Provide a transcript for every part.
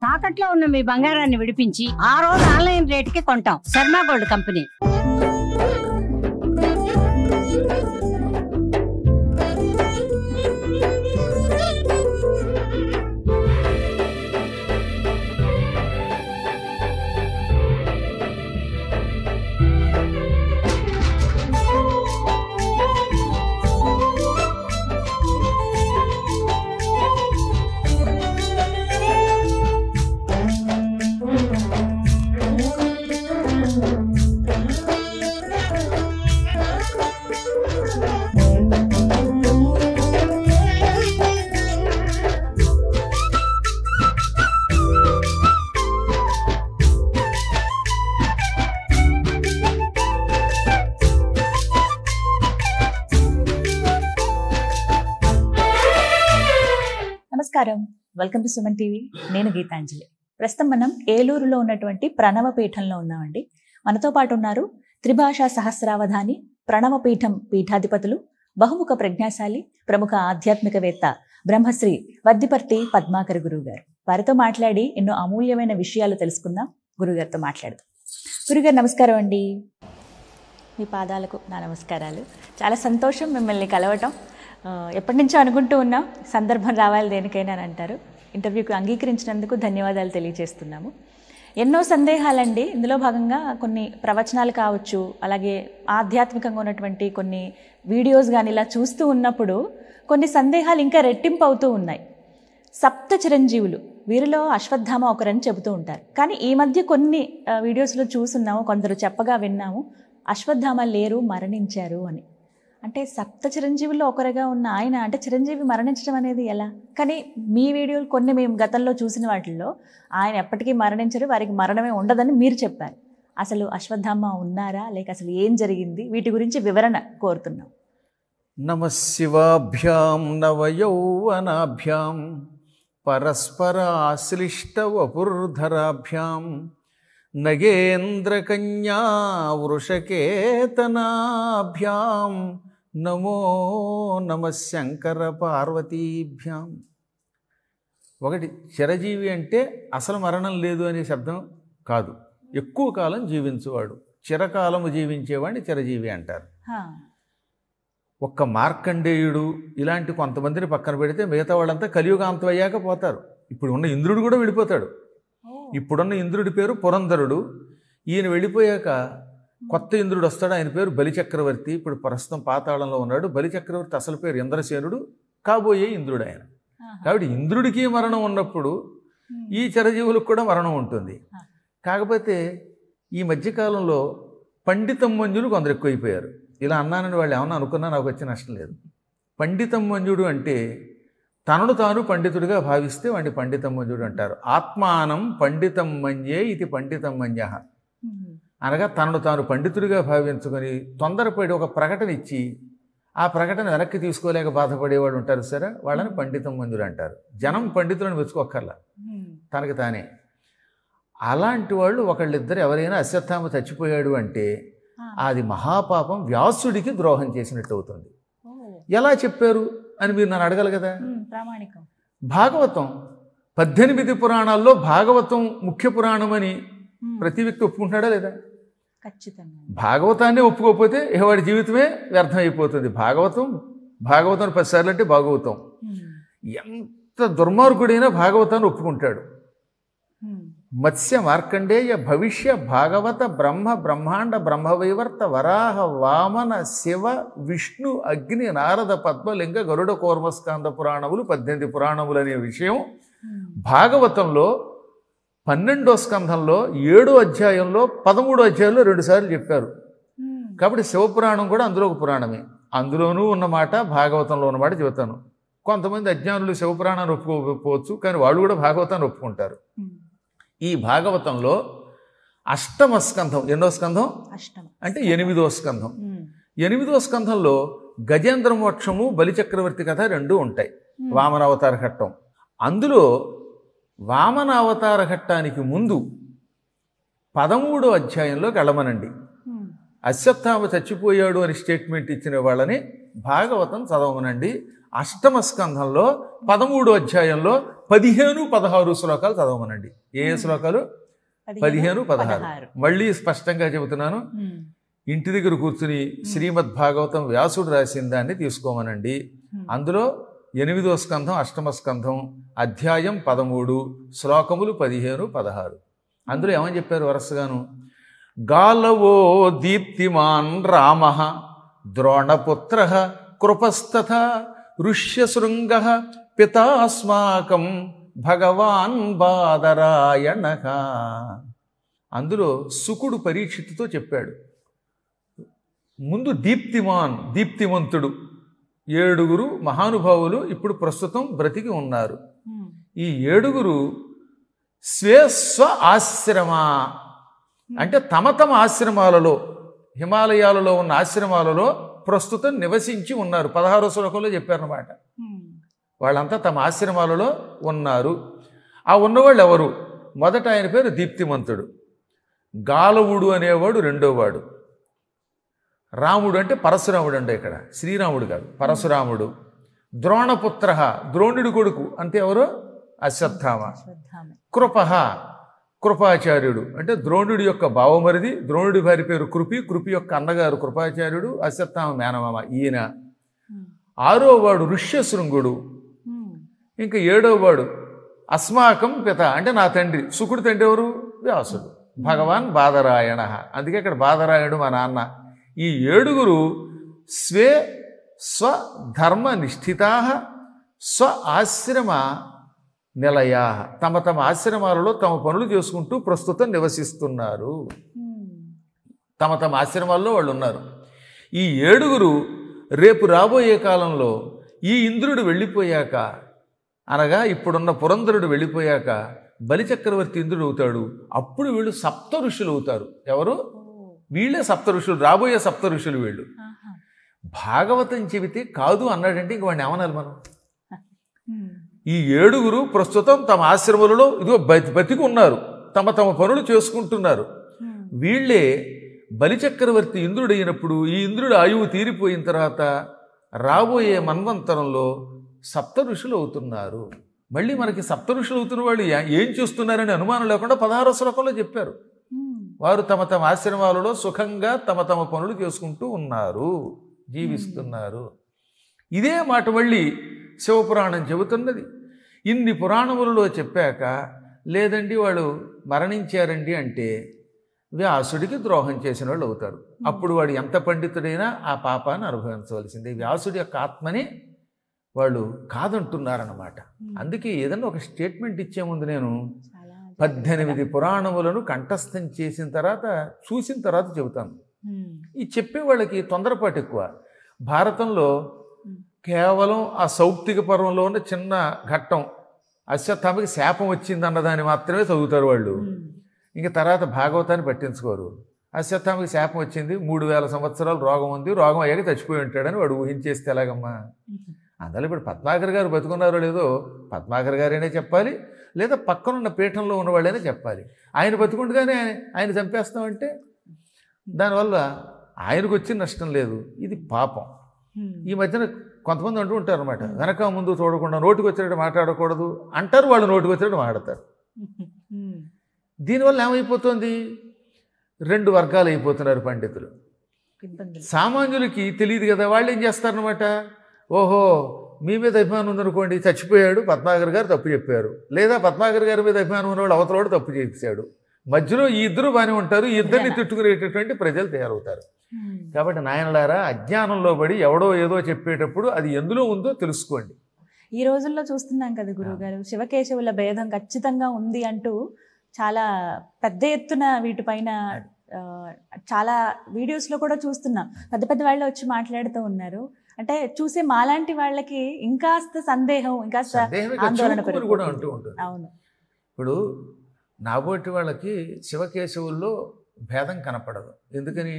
తాకట్లో ఉన్న మీ బంగారాన్ని విడిపించి ఆ రోజు ఆన్లైన్ రేటుకి కొంటాం. Sharma gold company. నమస్కారం, వెల్కమ్ టు సుమన్ టీవీ. నేను గీతాంజలి. ప్రస్తుతం మనం ఏలూరులో ఉన్నటువంటి ప్రణవపీఠంలో ఉన్నామండి. మనతో పాటు ఉన్నారు త్రిభాషా సహస్రావధాని, ప్రణవపీఠం పీఠాధిపతులు, బహుముఖ ప్రజ్ఞాశాలి, ప్రముఖ ఆధ్యాత్మికవేత్త బ్రహ్మశ్రీ వద్దిపర్తి పద్మాకర్ గురువు గారు. వారితో మాట్లాడి ఎన్నో అమూల్యమైన విషయాలు తెలుసుకుందాం. గురుగారితో మాట్లాడదాం. గురుగారు నమస్కారం అండి. మీ పాదాలకు నా నమస్కారాలు. చాలా సంతోషం మిమ్మల్ని కలవటం. ఎప్పటి నుంచో అనుకుంటూ ఉన్నాం, సందర్భం రావాలి దేనికైనా అని అంటారు. ఇంటర్వ్యూకి అంగీకరించినందుకు ధన్యవాదాలు తెలియజేస్తున్నాము. ఎన్నో సందేహాలండి. ఇందులో భాగంగా కొన్ని ప్రవచనాలు కావచ్చు, అలాగే ఆధ్యాత్మికంగా ఉన్నటువంటి కొన్ని వీడియోస్ కానీ ఇలా చూస్తూ ఉన్నప్పుడు కొన్ని సందేహాలు ఇంకా రెట్టింపు అవుతూ ఉన్నాయి. సప్త చిరంజీవులు, వీరిలో అశ్వత్థామ ఒకరని చెబుతూ ఉంటారు. కానీ ఈ మధ్య కొన్ని వీడియోస్లో చూస్తున్నాము, కొందరు చెప్పగా విన్నాము, అశ్వత్థామ లేరు, మరణించారు అని. అంటే సప్త చిరంజీవుల్లో ఒకరిగా ఉన్న ఆయన అంటే చిరంజీవి మరణించడం అనేది ఎలా? కానీ మీ వీడియోలు కొన్ని మేము గతంలో చూసిన వాటిల్లో ఆయన ఎప్పటికీ మరణించరు, వారికి మరణమే ఉండదని మీరు చెప్పారు. అసలు అశ్వత్థామ ఉన్నారా, లేక అసలు ఏం జరిగింది? వీటి గురించి వివరణ కోరుతున్నాం. నమః శివాభ్యాం నవయౌవనాభ్యాం పరస్పరాశ్లిష్ట వపుర్ధరాభ్యాం నగేంద్రకన్యా వృషకేతనాభ్యాం నమో నమః శంకర పార్వతీభ్యాం. ఒకటి, చిరజీవి అంటే అసలు మరణం లేదు అనే శబ్దం కాదు, ఎక్కువ కాలం జీవించేవాడు, చిరకాలము జీవించేవాడిని చిరజీవి అంటారు. ఒక్క మార్కండేయుడు ఇలాంటి కొంతమందిని పక్కన పెడితే మిగతా వాళ్ళంతా కలియుగాంతం అయ్యాక పోతారు. ఇప్పుడు ఉన్న ఇంద్రుడు కూడా వెళ్ళిపోతాడు. ఇప్పుడున్న ఇంద్రుడి పేరు పురంధరుడు. ఈయన వెళ్ళిపోయాక కొత్త ఇంద్రుడు వస్తాడు, ఆయన పేరు బలిచక్రవర్తి. ఇప్పుడు ప్రస్తుతం పాతాళంలో ఉన్నాడు. బలిచక్రవర్తి అసలు పేరు ఇంద్రసేనుడు, కాబోయే ఇంద్రుడు ఆయన. కాబట్టి ఇంద్రుడికి మరణం ఉన్నప్పుడు ఈ చిరజీవులకు కూడా మరణం ఉంటుంది. కాకపోతే ఈ మధ్యకాలంలో పండితమ్మన్యులు కొందరు ఎక్కువైపోయారు. ఇలా అన్నానని వాళ్ళు ఏమన్నా అనుకున్నా నాకు వచ్చే నష్టం లేదు. పండితమ్మన్యుడు అంటే తనను తాను పండితుడిగా భావిస్తే వాడిని పండితమ్మన్యుడు అంటారు. ఆత్మానం పండితం మన్యే ఇది పండితం మన్య అనగా తనను తాను పండితుడిగా భావించుకొని తొందరపడి ఒక ప్రకటన ఇచ్చి ఆ ప్రకటన వెనక్కి తీసుకోలేక బాధపడేవాడు ఉంటారు సరే, వాళ్ళని పండితమ్మన్యుడు అంటారు. జనం పండితులను మెచ్చుకోక్కర్లా, తనకి తానే. అలాంటి వాళ్ళు ఒకళ్ళిద్దరు ఎవరైనా అశ్వత్థామ చచ్చిపోయాడు అంటే అది మహాపాపం, వ్యాసుడికి ద్రోహం చేసినట్టు అవుతుంది. ఎలా చెప్పారు అని మీరు నన్ను అడగాలి కదా. భాగవతం 18 పురాణాల్లో భాగవతం ముఖ్య పురాణం అని ప్రతి వ్యక్తి ఒప్పుకుంటాడా లేదా? ఖచ్చితంగా. భాగవతాన్ని ఒప్పుకోకపోతే వాడి జీవితమే వ్యర్థం అయిపోతుంది. భాగవతం 10 సార్లు అంటే భాగవతం. ఎంత దుర్మార్గుడైనా భాగవతాన్ని ఒప్పుకుంటాడు. మత్స్య మార్కండేయ భవిష్య భాగవత బ్రహ్మ బ్రహ్మాండ బ్రహ్మవైవర్త వరాహ వామన శివ విష్ణు అగ్ని నారద పద్మలింగ గరుడ కూర్మస్కాంద పురాణములు 18 పురాణములు అనే విషయం భాగవతంలో 12వ స్కంధంలో 7వ అధ్యాయంలో 13వ అధ్యాయంలో 2 సార్లు చెప్పారు. కాబట్టి శివపురాణం కూడా అందులో ఒక పురాణమే. అందులోనూ ఉన్నమాట భాగవతంలో ఉన్నమాట చెబుతాను. కొంతమంది అజ్ఞానులు శివపురాణాన్ని ఒప్పుకోకపోవచ్చు, కానీ వాళ్ళు కూడా భాగవతాన్ని ఒప్పుకుంటారు. ఈ భాగవతంలో 8వ స్కంధం, ఎన్నో స్కంధం అంటే 8వ స్కంధం. 8వ స్కంధంలో గజేంద్ర మోక్షము బలిచక్రవర్తి కథ 2 ఉంటాయి. వామనావతార ఘట్టం. అందులో వామనావతార ఘట్టానికి ముందు 13వ అధ్యాయంలోకి వెళ్ళమనండి. అశ్వత్థామ చచ్చిపోయాడు అని స్టేట్మెంట్ ఇచ్చిన వాళ్ళని భాగవతం చదవమనండి. అష్టమ స్కంధంలో 13వ అధ్యాయంలో 15-16 శ్లోకాలు చదవమనండి. ఏ శ్లోకాలు? 15-16. మళ్ళీ స్పష్టంగా చెబుతున్నాను. ఇంటి దగ్గర కూర్చుని శ్రీమద్ భాగవతం వ్యాసుడు రాసిన దాన్ని తీసుకోమనండి. అందులో 8వ స్కంధం అష్టమ స్కంధం అధ్యాయం 13 శ్లోకములు 15-16. అందులో ఏమని చెప్పారు వరుసగాను? గాలవో దీప్తిమాన్ రామ ద్రోణపుత్ర కృపస్తథ ఋష్యశృంగ పితాస్మాకం భగవాన్ బాదరాయణ. అందులో శుకుడు పరీక్షితుతో చెప్పాడు. ముందు దీప్తిమంతుడు 7 మహానుభావులు ఇప్పుడు ప్రస్తుతం బ్రతికి ఉన్నారు. ఈ 7 స్వ ఆశ్రమ అంటే తమ ఆశ్రమాలలో, హిమాలయాలలో ఉన్న ఆశ్రమాలలో ప్రస్తుతం నివసించి ఉన్నారు. 16వ శ్లోకంలో చెప్పారన్నమాట. వాళ్ళంతా తమ ఆశ్రమాలలో ఉన్నారు. ఆ ఉన్నవాళ్ళు ఎవరు? మొదట ఆయన పేరు దీప్తిమంతుడు. గాలవుడు అనేవాడు రెండోవాడు. రాముడు అంటే పరశురాముడు అంటే ఇక్కడ శ్రీరాముడు కాదు, పరశురాముడు. ద్రోణపుత్ర ద్రోణుడి కొడుకు అంటే ఎవరు? అశ్వత్థామ. కృపాచార్యుడు అంటే ద్రోణుడి యొక్క బావమరిది. ద్రోణుడి భార్య పేరు కృపి యొక్క అన్నగారు కృపాచార్యుడు, అశ్వత్థామ మేనమామ ఈయన. 6వవాడు ఋష్యశృంగుడు. ఇంకా 7వవాడు అస్మాకం పిత అంటే నా తండ్రి. శుకుడు తండ్రి ఎవరు? వ్యాసుడు. భగవాన్ బాదరాయణ. అందుకే ఇక్కడ బాదరాయణుడు మా నాన్న. ఈ 7 స్వధర్మ నిష్ఠితా స్వ ఆశ్రమ నిలయా తమ ఆశ్రమాలలో తమ పనులు చేసుకుంటూ ప్రస్తుతం నివసిస్తున్నారు. తమ ఆశ్రమాల్లో వాళ్ళు ఉన్నారు. ఈ 7 రేపు రాబోయే కాలంలో ఈ ఇంద్రుడు వెళ్ళిపోయాక, అనగా ఇప్పుడున్న పురంధరుడు వెళ్ళిపోయాక బలిచక్రవర్తి ఇంద్రుడు అవుతాడు. అప్పుడు వీళ్ళు సప్త ఋషులు అవుతారు. ఎవరు? వీళ్ళే సప్త ఋషులు, రాబోయే సప్త ఋషులు వీళ్ళు. భాగవతం చెబితే కాదు అన్నాడంటే ఇంక వాడిని ఏమనాలి మనం? ఈ 7 ప్రస్తుతం తమ ఆశ్రమాలలో ఇదిగో బతికి ఉన్నారు, తమ పనులు చేసుకుంటున్నారు. వీళ్ళే బలిచక్రవర్తి ఇంద్రుడు అయినప్పుడు ఈ ఇంద్రుడు ఆయువు తీరిపోయిన తర్వాత రాబోయే మన్వంతరంలో సప్త ఋషులు అవుతున్నారు. మళ్ళీ మనకి సప్త ఋషులు అవుతున్న వాళ్ళు ఏం చేస్తున్నారని అనుమానం లేకుండా 16వ శ్లోకంలో చెప్పారు. వారు తమ ఆశ్రమాలలో సుఖంగా తమ పనులు చేసుకుంటూ ఉన్నారు, జీవిస్తున్నారు. ఇదే మాట మళ్ళీ శివపురాణం చెబుతున్నది. ఇన్ని పురాణములలో చెప్పాక లేదండి వాళ్ళు మరణించారండి అంటే వ్యాసుడికి ద్రోహం చేసిన వాళ్ళు అవుతారు. అప్పుడు వాడు ఎంత పండితుడైనా ఆ పాపాన్ని అనుభవించవలసిందే. వ్యాసుడి యొక్క ఆత్మని వాళ్ళు కాదంటున్నారన్నమాట. అందుకే ఏదన్నా ఒక స్టేట్మెంట్ ఇచ్చే ముందు నేను 18 పురాణములను కంఠస్థం చేసిన తర్వాత చూసిన తర్వాత చెబుతాను. ఈ చెప్పే వాళ్ళకి తొందరపాటు ఎక్కువ. భారతంలో కేవలం ఆ సౌప్తిక పర్వంలో ఉన్న చిన్న ఘట్టం అశ్వత్థామకి శాపం వచ్చింది అన్నదాన్ని మాత్రమే చదువుతారు వాళ్ళు. ఇంక తర్వాత భాగవతాన్ని పట్టించుకోరు. అశ్వత్థామకి శాపం వచ్చింది, 3000 సంవత్సరాలు రోగం ఉంది, రోగం అయ్యాక చచ్చిపోయి ఉంటాడని వాడు ఊహించేస్తే ఎలాగమ్మా? అందులో ఇప్పుడు పద్మాకర్ గారు బతుకున్నారో లేదో పద్మాకర్ గారైనా చెప్పాలి, లేదా పక్కనున్న పీఠంలో ఉన్నవాళ్ళైనా చెప్పాలి. ఆయన బతుకుండగానే ఆయన చంపేస్తామంటే దానివల్ల ఆయనకు వచ్చిన నష్టం లేదు, ఇది పాపం. ఈ మధ్యన కొంతమంది అంటూ ఉంటారు అనమాట, వెనక ముందు చూడకుండా నోటికి వచ్చినట్టు మాట్లాడకూడదు అంటారు, వాళ్ళు నోటికి వచ్చినట్టు మాట్లాడతారు. దీనివల్ల ఏమైపోతుంది? 2 వర్గాలు అయిపోతున్నారు పండితులు. సామాన్యులకి తెలియదు కదా, వాళ్ళు ఏం చేస్తారనమాట, ఓహో మీ మీద అభిమానం ఉందనుకోండి, చచ్చిపోయాడు పద్మాకర్ గారు తప్పు చెప్పారు, లేదా పద్మాకర్ గారి మీద అభిమానం ఉన్నవాడు అవతలవాడు తప్పు చేశాడు, మధ్యలో ఈ ఇద్దరు బాగానే ఉంటారు, ఈ ఇద్దరిని తిట్టుకునేటటువంటి ప్రజలు తయారవుతారు. కాబట్టి నాయనలారా, అజ్ఞానంలో పడి ఎవడో ఏదో చెప్పేటప్పుడు అది ఎందులో ఉందో తెలుసుకోండి. ఈ రోజుల్లో చూస్తున్నాం కదా గురువుగారు, శివకేశవుల భేదం ఖచ్చితంగా ఉంది అంటూ చాలా పెద్ద ఎత్తున వీటిపైన చాలా వీడియోస్లో కూడా చూస్తున్నాం. పెద్ద పెద్ద వాళ్ళు వచ్చి మాట్లాడుతూ ఉన్నారు. అంటే చూసే మాలాంటి వాళ్ళకి ఇంకాస్త సందేహం, ఇంకాస్త ఆందోళన కూడా అంటూ ఉంటుంది. అవును, ఇప్పుడు నాబోటి వాళ్ళకి శివకేశవుల్లో భేదం కనపడదు. ఎందుకని?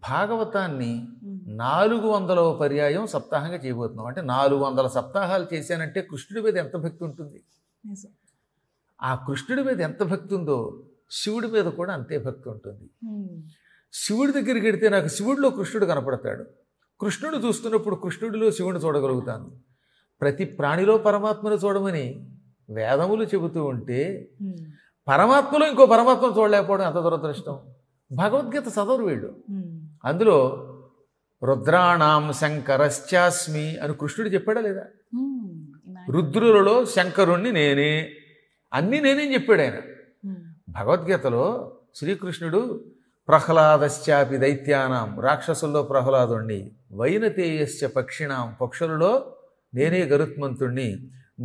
భాగవతాన్ని 400వ పర్యాయం సప్తాహంగా చేయబోతున్నాం. అంటే 400 సప్తాహాలు చేశానంటే కృష్ణుడి మీద ఎంత భక్తి ఉంటుంది? ఆ కృష్ణుడి మీద ఎంత భక్తి ఉందో శివుడి మీద కూడా అంతే భక్తి ఉంటుంది. శివుడి దగ్గరికి వెడితే నాకు శివుడిలో కృష్ణుడు కనపడతాడు, కృష్ణుడు చూస్తున్నప్పుడు కృష్ణుడిలో శివుని చూడగలుగుతాను. ప్రతి ప్రాణిలో పరమాత్మను చూడమని వేదములు చెబుతూ ఉంటే పరమాత్మలో ఇంకో పరమాత్మను చూడలేకపోవడం అంత దురదృష్టం. భగవద్గీత చదవరు వీళ్ళు. అందులో రుద్రాణం శంకరశ్చాస్మి అని కృష్ణుడు చెప్పాడా లేదా? రుద్రులలో శంకరుణ్ణి నేనే, అన్నీ నేనేం చెప్పాడు ఆయన. భగవద్గీతలో శ్రీకృష్ణుడు ప్రహ్లాదశ్చాపి దైత్యానాం, రాక్షసుల్లో ప్రహ్లాదుణ్ణి, వైనతేయశ్చ పక్షిణాం, పక్షులలో నేనే గరుత్మంతుణ్ణి,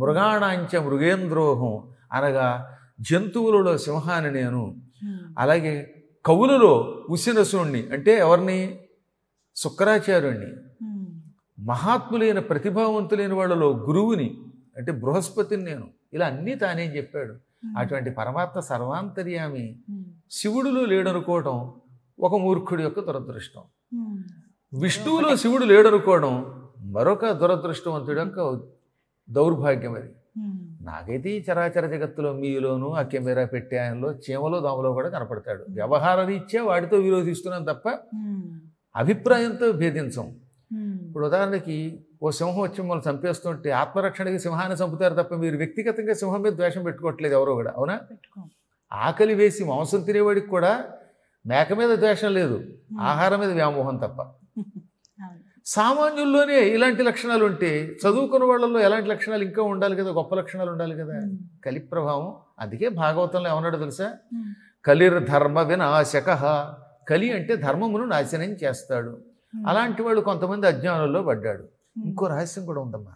మృగాణాంచ మృగేంద్రోహం అనగా జంతువులలో సింహాన్ని నేను, అలాగే కవులలో ఉసినసుణ్ణి అంటే ఎవరిని? శుక్రాచార్యుణ్ణి, మహాత్ములైన ప్రతిభావంతులైన వాళ్ళలో గురువుని అంటే బృహస్పతిని నేను, ఇలా అన్నీ తానేం చెప్పాడు. అటువంటి పరమాత్మ సర్వాంతర్యామి శివుడులో లేడనుకోవడం ఒక మూర్ఖుడి యొక్క దురదృష్టం. విష్ణువులో శివుడు లేడనుకోవడం మరొక దురదృష్టవంతుడి యొక్క దౌర్భాగ్యం. అది నాకైతే ఈ చరాచర జగత్తులో మీలోనూ ఆ కెమెరా పెట్టే ఆయనలో చీమలో దోమలో కూడా కనపడతాడు. వ్యవహార రీత్యా వాడితో విరోధిస్తున్నాం తప్ప అభిప్రాయంతో భేదించం. ఇప్పుడు ఉదాహరణకి ఓ సింహం వచ్చి మిమ్మల్ని చంపేస్తుంటే ఆత్మరక్షణకి సింహాన్ని చంపుతారు తప్ప మీరు వ్యక్తిగతంగా సింహం మీద ద్వేషం పెట్టుకోవట్లేదు ఎవరో కూడా, అవునా? ఆకలి వేసి మాంసం తినేవాడికి కూడా మేక మీద ద్వేషం లేదు, ఆహారం మీద వ్యామోహం తప్ప. సామాన్యుల్లోనే ఇలాంటి లక్షణాలు ఉంటే చదువుకున్న వాళ్ళల్లో ఎలాంటి లక్షణాలు ఇంకా ఉండాలి కదా, గొప్ప లక్షణాలు ఉండాలి కదా. కలి ప్రభావం. అందుకే భాగవతంలో ఏమన్నాడో తెలుసా? కలిర్ధర్మ వినాశక. కలి అంటే ధర్మమును నాశనం చేస్తాడు. అలాంటి వాళ్ళు కొంతమంది అజ్ఞానంలో పడ్డాడు. ఇంకో రహస్యం కూడా ఉందమ్మా.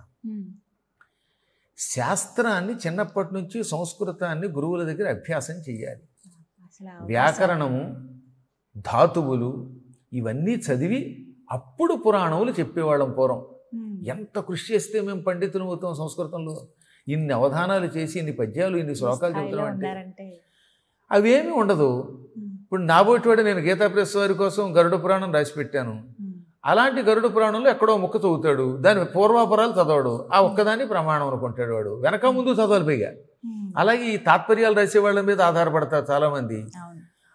శాస్త్రాన్ని చిన్నప్పటి నుంచి సంస్కృతాన్ని గురువుల దగ్గర అభ్యాసం చెయ్యాలి. వ్యాకరణము, ధాతువులు ఇవన్నీ చదివి అప్పుడు పురాణములు చెప్పేవాళ్ళం పూర్వం. ఎంత కృషి చేస్తే మేము పండితులు అవుతాం సంస్కృతంలో. ఇన్ని అవధానాలు చేసి ఇన్ని పద్యాలు ఇన్ని శ్లోకాలు చెప్తున్నాం అంటే అవేమీ ఉండదు. ఇప్పుడు నాబోటివాడు నేను గీతా ప్రెస్ వారి కోసం గరుడ పురాణం రాసి పెట్టాను. అలాంటి గరుడ పురాణంలో ఎక్కడో ముక్క చదువుతాడు, దాని పూర్వాపరాలు చదవడు, ఆ ఒక్కదాన్ని ప్రమాణం అనుకుంటాడు వాడు. వెనక ముందు చదవాలి పైగా. అలాగే ఈ తాత్పర్యాలు రాసేవాళ్ళ మీద ఆధారపడతారు చాలామంది.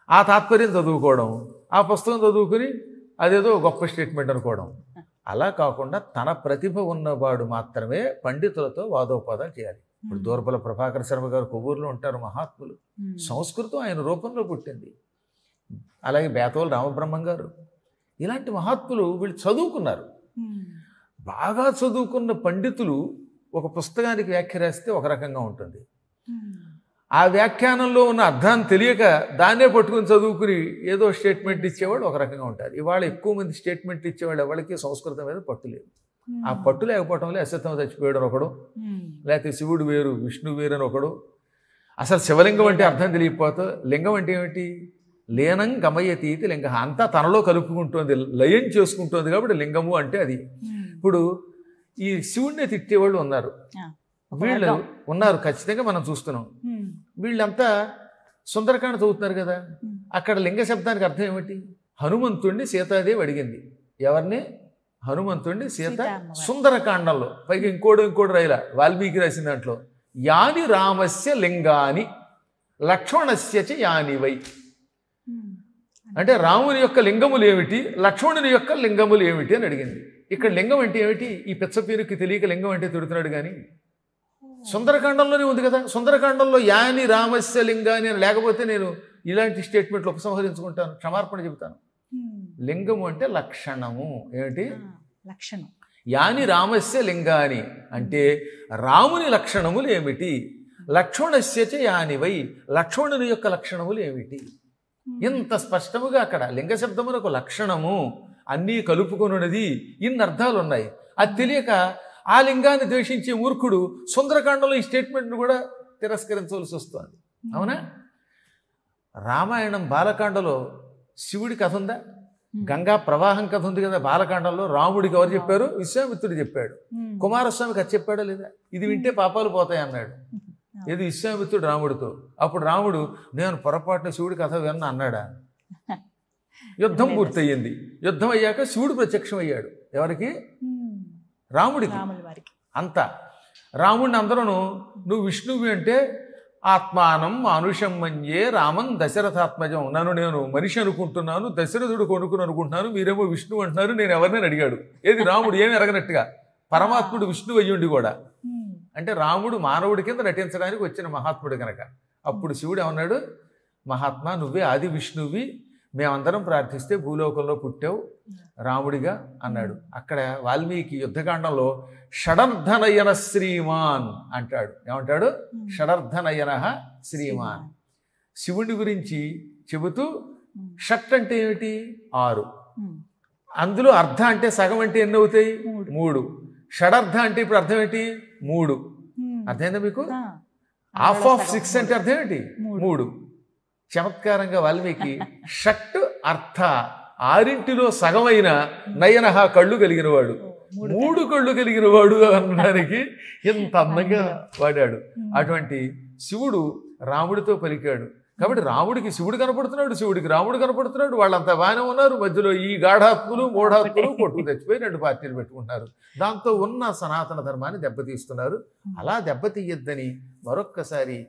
ఆ తాత్పర్యం చదువుకోవడం, ఆ పుస్తకం చదువుకుని అదేదో గొప్ప స్టేట్మెంట్ అనుకోవడం. అలా కాకుండా తన ప్రతిభ ఉన్నవాడు మాత్రమే పండితులతో వాదోపాదాలు చేయాలి. ఇప్పుడు దూర్బల ప్రభాకర శర్మ గారు కొవ్వూరులో ఉంటారు, మహాత్ములు. సంస్కృతం ఆయన రూపంలో పుట్టింది. అలాగే బేతవోలు రామబ్రహ్మం గారు, ఇలాంటి మహాత్ములు వీళ్ళు చదువుకున్నారు. బాగా చదువుకున్న పండితులు ఒక పుస్తకానికి వ్యాఖ్య రాస్తే ఒక రకంగా ఉంటుంది. ఆ వ్యాఖ్యానంలో ఉన్న అర్థాన్ని తెలియక దాన్నే పట్టుకుని చదువుకుని ఏదో స్టేట్మెంట్ ఇచ్చేవాడు ఒక రకంగా ఉంటారు. ఇవాళ ఎక్కువ మంది స్టేట్మెంట్ ఇచ్చేవాడు ఎవరికి సంస్కృతం మీద పట్టు లేదు. ఆ పట్టు లేకపోవటంలో అశ్వత్థామ చచ్చిపోయాడు అని ఒకడు, లేకపోతే శివుడు వేరు విష్ణు వేరు అని ఒకడు. అసలు శివలింగం అంటే అర్థం తెలియకపోతే లింగం అంటే ఏమిటి? లీనం గమయతీతి లింగ, అంతా తనలో కలుపుకుంటుంది, లయం చేసుకుంటుంది కాబట్టి లింగము అంటే అది. ఇప్పుడు ఈ శివుడిని తిట్టేవాళ్ళు ఉన్నారు, వీళ్ళు ఉన్నారు ఖచ్చితంగా మనం చూస్తున్నాం. వీళ్ళంతా సుందరకాండ చదువుతున్నారు కదా, అక్కడ లింగ శబ్దానికి అర్థం ఏమిటి? హనుమంతుడిని సీతాదేవి అడిగింది. ఎవరిని? హనుమంతుడిని సీత. సుందరకాండంలో పైగా ఇంకోటి రాయిలా వాల్మీకి రాసిన దాంట్లో యాని రామస్య లింగాని లక్ష్మణస్య చ యానివై, అంటే రాముని యొక్క లింగములు ఏమిటి, లక్ష్మణుని యొక్క లింగములు ఏమిటి అని అడిగింది. ఇక్కడ లింగం అంటే ఏమిటి? ఈ పిచ్చపీరుకి తెలియక లింగం అంటే తిడుతున్నాడు. కానీ సుందరకాండంలోనే ఉంది కదా. సుందరకాండంలో యాని రామస్య లింగాని అని లేకపోతే నేను ఇలాంటి స్టేట్మెంట్లు ఉపసంహరించుకుంటాను, క్షమార్పణ చెబుతాను. లింగము అంటే లక్షణము. ఏమిటి లక్షణం? యాని రామస్య లింగాని అంటే రాముని లక్షణములు ఏమిటి, లక్ష్మణస్య చ యానివై లక్ష్మణుని యొక్క లక్షణములు ఏమిటి. ఇంత స్పష్టముగా అక్కడ లింగ శబ్దమునకు లక్షణము అన్నీ కలుపుకొనున్నది, ఇన్ని అర్థాలు ఉన్నాయి. అది తెలియక ఆ లింగాన్ని ద్వేషించే మూర్ఖుడు సుందరకాండంలో ఈ స్టేట్మెంట్ను కూడా తిరస్కరించవలసి వస్తుంది. అవునా? రామాయణం బాలకాండలో శివుడి కథ ఉందా? గంగా ప్రవాహం కథ ఉంది కదా. బాలకాండంలో రాముడికి ఎవరు చెప్పారు? విశ్వామిత్రుడు చెప్పాడు. కుమారస్వామి కథ చెప్పాడా లేదా? ఇది వింటే పాపాలు పోతాయి అన్నాడు. ఏది? విశ్వామిత్రుడు రాముడితో. అప్పుడు రాముడు నేను పొరపాటున శివుడి కథ విన్న అన్నాడా? యుద్ధం పూర్తయింది. యుద్ధం అయ్యాక శివుడు ప్రత్యక్షం అయ్యాడు. ఎవరికి? రాముడికి. అంతా రాముడిని అందరూ నువ్వు విష్ణువు అంటే ఆత్మానం మానుషం మన్యే రామన్ దశరథాత్మజం. నన్ను నేను మనిషి అనుకుంటున్నాను, దశరథుడు కొనుక్కుని అనుకుంటున్నాను, మీరేమో విష్ణువు అంటున్నారు, నేను ఎవరినని అడిగాడు. ఏది రాముడు ఏమి ఎరగనట్టుగా, పరమాత్ముడు విష్ణువు అయ్యుండి కూడా. అంటే రాముడు మానవుడి కింద నటించడానికి వచ్చిన మహాత్ముడు కనుక. అప్పుడు శివుడు ఏమన్నాడు, మహాత్మా నువ్వే ఆది విష్ణువి, మేమందరం ప్రార్థిస్తే భూలోకంలో పుట్టావు రాముడిగా అన్నాడు. అక్కడ వాల్మీకి యుద్ధకాండంలో షడర్ధనయన శ్రీమాన్ అంటాడు. ఏమంటాడు? షడర్ధనయన శ్రీమాన్. శివుడి గురించి చెబుతూ షట్ అంటే ఏమిటి? 6. అందులో అర్ధ అంటే సగం అంటే ఎన్ని అవుతాయి? 3. షడర్ధ అంటే ఇప్పుడు అర్థం ఏంటి? 3. అర్థమైందా మీకు? హాఫ్ ఆఫ్ 6 అంటే అర్థం ఏంటి? 3. చమత్కారంగా వాల్మీకి షట్ అర్థ 6లో సగమైన నయనహ కళ్ళు కలిగినవాడు, 3 కళ్ళు కలిగినవాడు అనడానికి ఎంత అందంగా వాడాడు. అటువంటి శివుడు రాముడితో పలికాడు. కాబట్టి రాముడికి శివుడు కనపడుతున్నాడు, శివుడికి రాముడు కనపడుతున్నాడు. వాళ్ళంతా బాగానే ఉన్నారు. మధ్యలో ఈ గాఢాత్ములు మూఢాత్ములు కొట్టుకు తెచ్చిపోయి 2 పార్టీలు పెట్టుకుంటున్నారు. దాంతో ఉన్న సనాతన ధర్మాన్ని దెబ్బతీస్తున్నారు. అలా దెబ్బతీయద్దని మరొక్కసారి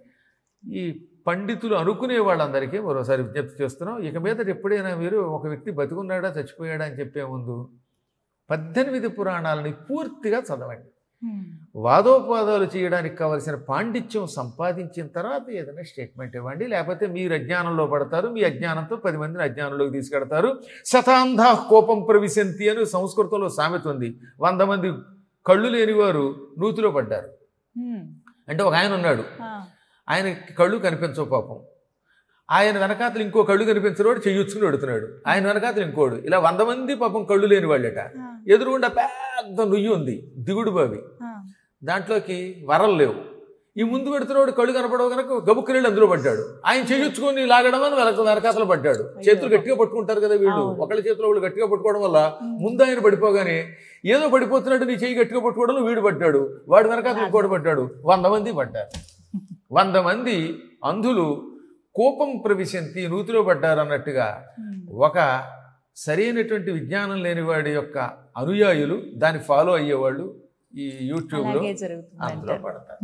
ఈ పండితులు అనుకునే వాళ్ళందరికీ మరోసారి విజ్ఞప్తి చేస్తున్నాం. ఇక మీద ఎప్పుడైనా మీరు ఒక వ్యక్తి బతికున్నాడా చచ్చిపోయాడా అని చెప్పే ముందు 18 పురాణాలని పూర్తిగా చదవండి. వాదోపవాదాలు చేయడానికి కావలసిన పాండిత్యం సంపాదించిన తర్వాత ఏదైనా స్టేట్మెంట్ ఇవ్వండి. లేకపోతే మీరు అజ్ఞానంలో పడతారు, మీ అజ్ఞానంతో 10 మందిని అజ్ఞానంలోకి తీసుకెడతారు. శతాంధా కోపం ప్రవిశంతి అని సంస్కృతంలో సామెత ఉంది. 100 మంది కళ్ళు లేనివారు నూతిలో పడ్డారు. అంటే ఒక ఆయన ఉన్నాడు, ఆయన కళ్ళు కనిపించవు పాపం. ఆయన వెనకాతలు ఇంకో కళ్ళు కనిపించినవాడు చెయ్యొచ్చుకుని పెడుతున్నాడు. ఆయన వెనకాతలు ఇంకోడు. ఇలా 100 మంది పాపం కళ్ళు లేని వాళ్ళట. ఎదురుగుండా పెద్ద నుయ్యి ఉంది, దిగుడు బావి. దాంట్లోకి వరలు లేవు. ఈ ముందు పెడుతున్నాడు కళ్ళు కనపడవు కనుక గబుక్కుని అందులో పడ్డాడు. ఆయన చెయ్యొచ్చుకొని లాగడం అని వెనకాతలు పడ్డాడు. చేతులు గట్టిగా పట్టుకుంటారు కదా వీళ్ళు, ఒకళ్ళ చేతిలో వాళ్ళు గట్టిగా పట్టుకోవడం వల్ల ముందు ఆయన పడిపోగానే ఏదో పడిపోతున్నాడు, నీ చెయ్యి గట్టిగా పట్టుకోవడంలో వీడు పడ్డాడు, వాడు వెనకాతలు ఇంకోటి పడ్డాడు. 100 మంది పడ్డారు. 100 మంది అంధులు కోపం ప్రవిశంతి నూతిలో పడ్డారు అన్నట్టుగా ఒక సరైనటువంటి విజ్ఞానం లేనివాడి యొక్క అనుయాయులు, దాన్ని ఫాలో అయ్యేవాళ్ళు ఈ యూట్యూబ్లో అందులో పడతారు.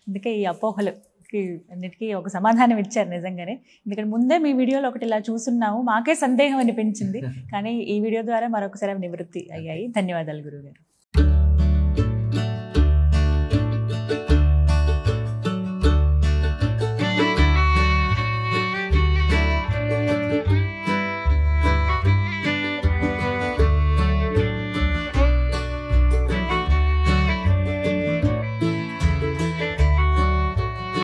అందుకే ఈ అపోహలకి అన్నిటికీ ఒక సమాధానం ఇచ్చారు నిజంగానే. ఎందుకంటే ముందే మీ వీడియోలో ఒకటి ఇలా చూస్తున్నాము, మాకే సందేహం అనిపించింది, కానీ ఈ వీడియో ద్వారా మరొకసారి నివృత్తి అయ్యాయి. ధన్యవాదాలు గురువుగారు.